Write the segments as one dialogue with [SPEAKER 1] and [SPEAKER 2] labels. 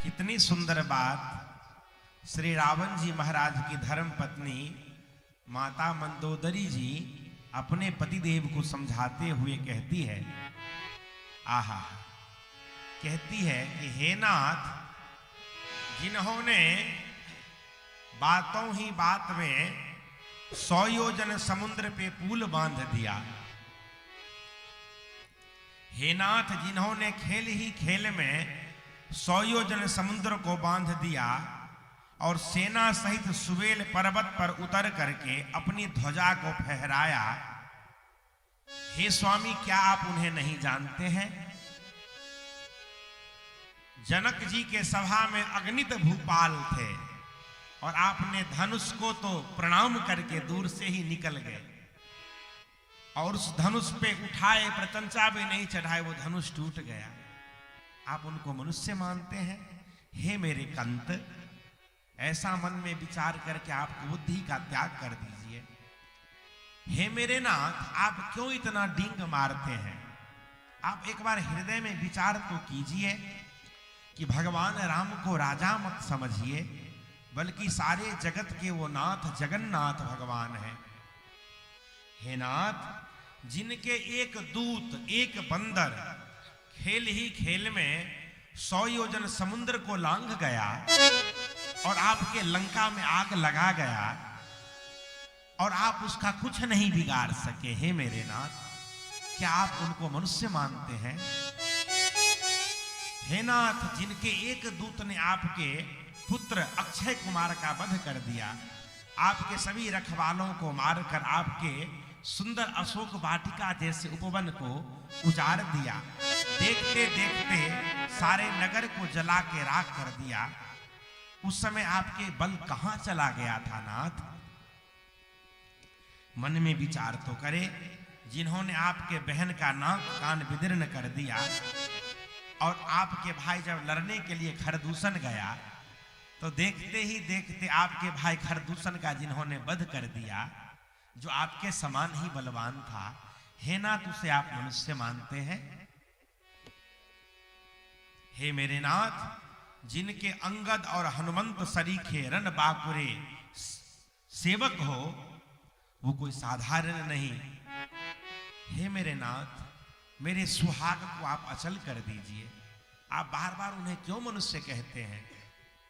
[SPEAKER 1] कितनी सुंदर बात श्री रावण जी महाराज की धर्म पत्नी माता मंदोदरी जी अपने पतिदेव को समझाते हुए कहती है, आहा, कहती है कि हे नाथ, जिन्होंने बातों ही बात में 100 योजन समुद्र पे पुल बांध दिया, हे नाथ, जिन्होंने खेल ही खेल में 100 योजन समुद्र को बांध दिया और सेना सहित सुवेल पर्वत पर उतर करके अपनी ध्वजा को फहराया, हे स्वामी, क्या आप उन्हें नहीं जानते हैं? जनक जी के सभा में अगणित भूपाल थे और आपने धनुष को तो प्रणाम करके दूर से ही निकल गए और उस धनुष पे उठाए, प्रतंचा भी नहीं चढ़ाए, वो धनुष टूट गया। आप उनको मनुष्य मानते हैं? हे मेरे कंत, ऐसा मन में विचार करके आप बुद्धि का त्याग कर दीजिए। हे मेरे नाथ, आप क्यों इतना डींग मारते हैं? आप एक बार हृदय में विचार तो कीजिए कि भगवान राम को राजा मत समझिए, बल्कि सारे जगत के वो नाथ जगन्नाथ भगवान हैं। हे नाथ, जिनके एक दूत, एक बंदर खेल ही खेल में 100 योजन समुद्र को लांघ गया और आपके लंका में आग लगा गया और आप उसका कुछ नहीं बिगाड़ सके, हे मेरे नाथ, क्या आप उनको मनुष्य मानते हैं? हे नाथ, जिनके एक दूत ने आपके पुत्र अक्षय कुमार का वध कर दिया, आपके सभी रखवालों को मारकर आपके सुंदर अशोक वाटिका जैसे उपवन को उजाड़ दिया, देखते देखते सारे नगर को जला के राख कर दिया, उस समय आपके बल कहां चला गया था नाथ? मन में विचार तो करे। जिन्होंने आपके बहन का नाक कान विदीर्ण कर दिया और आपके भाई जब लड़ने के लिए खरदूषण गया तो देखते ही देखते आपके भाई खरदूषण का जिन्होंने वध कर दिया, जो आपके समान ही बलवान था, हे नाथ, उसे आप मनुष्य मानते हैं? हे मेरे नाथ, जिनके अंगद और हनुमंत सरीखे रण बाकुरे सेवक हो, वो कोई साधारण नहीं। हे मेरे नाथ, मेरे सुहाग को आप अचल कर दीजिए। आप बार बार उन्हें क्यों मनुष्य कहते हैं?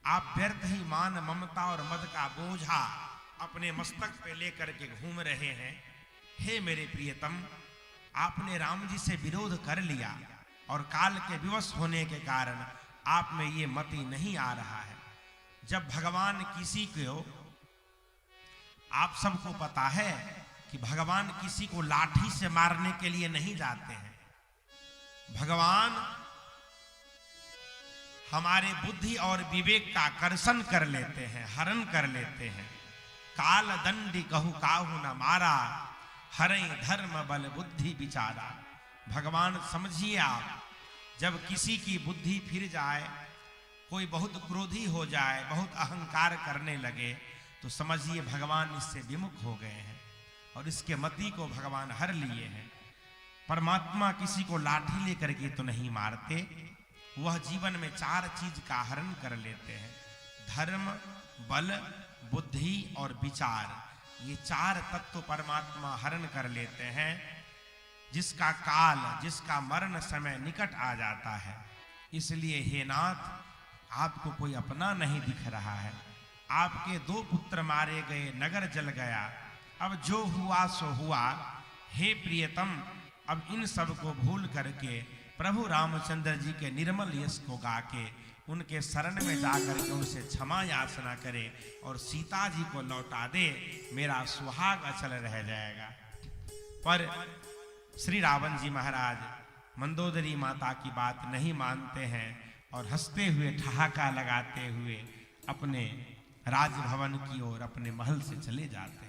[SPEAKER 1] आप व्यर्थ ही मान, ममता और मद का बोझा अपने मस्तक पे लेकर के घूम रहे हैं। हे मेरे प्रियतम, आपने राम जी से विरोध कर लिया और काल के विवश होने के कारण आप में ये मति नहीं आ रहा है। जब भगवान किसी को, आप सबको पता है कि भगवान किसी को लाठी से मारने के लिए नहीं जाते हैं। भगवान हमारे बुद्धि और विवेक का कर्षण कर लेते हैं, हरण कर लेते हैं। काल दंडी कहु काहू न मारा, हरे धर्म बल बुद्धि विचारा। भगवान समझिए आप, जब किसी की बुद्धि फिर जाए, कोई बहुत क्रोधी हो जाए, बहुत अहंकार करने लगे, तो समझिए भगवान इससे विमुख हो गए हैं और इसके मति को भगवान हर लिए हैं। परमात्मा किसी को लाठी लेकर के तो नहीं मारते, वह जीवन में 4 चीज का हरण कर लेते हैं, धर्म, बल, बुद्धि और विचार। ये 4 तत्व परमात्मा हरण कर लेते हैं। जिसका काल, जिसका मरण समय निकट आ जाता है। इसलिए हे नाथ, आपको कोई अपना नहीं दिख रहा है। आपके 2 पुत्र मारे गए, नगर जल गया, अब जो हुआ सो हुआ। हे प्रियतम, अब इन सब को भूल करके प्रभु रामचंद्र जी के निर्मल यश को गा के उनके शरण में जाकर के उनसे क्षमा याचना करे और सीता जी को लौटा दे, मेरा सुहाग अचल रह जाएगा। पर श्री रावण जी महाराज मंदोदरी माता की बात नहीं मानते हैं और हंसते हुए, ठहाका लगाते हुए अपने राजभवन की ओर, अपने महल से चले जाते हैं।